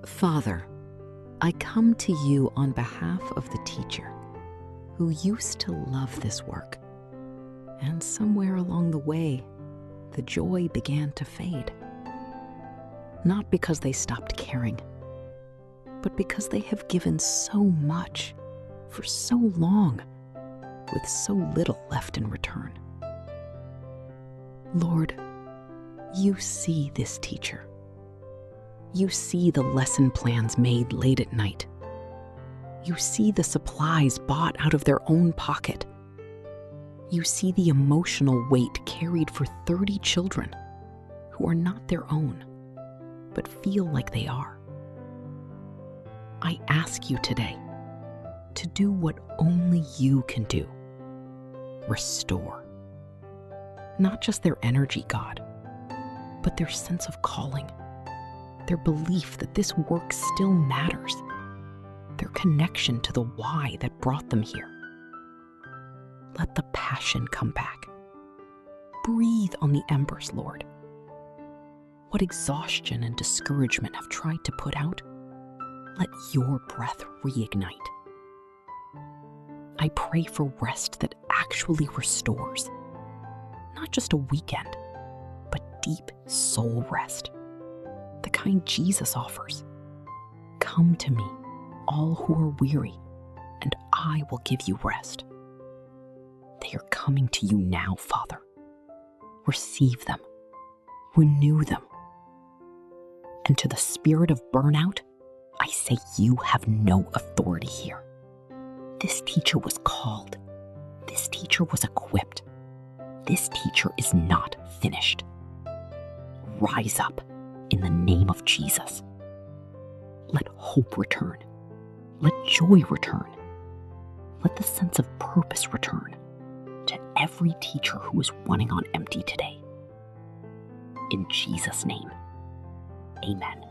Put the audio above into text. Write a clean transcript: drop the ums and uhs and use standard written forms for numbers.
Father, I come to you on behalf of the teacher who used to love this work, and somewhere along the way, the joy began to fade. Not because they stopped caring, but because they have given so much for so long with so little left in return. Lord, you see this teacher. You see the lesson plans made late at night. You see the supplies bought out of their own pocket. You see the emotional weight carried for 30 children who are not their own, but feel like they are. I ask you today to do what only you can do. Restore. Not just their energy, God, but their sense of calling, their belief that this work still matters, their connection to the why that brought them here. Let the passion come back. Breathe on the embers, Lord. What exhaustion and discouragement have tried to put out, let your breath reignite. I pray for rest that actually restores, not just a weekend, but deep soul rest, the kind Jesus offers. Come to me, all who are weary, and I will give you rest. They are coming to you now, Father. Receive them, renew them. And to the spirit of burnout, I say you have no authority here. This teacher was called. This teacher was equipped. This teacher is not finished. Rise up in the name of Jesus. Let hope return. Let joy return. Let the sense of purpose return to every teacher who is running on empty today. In Jesus' name, amen.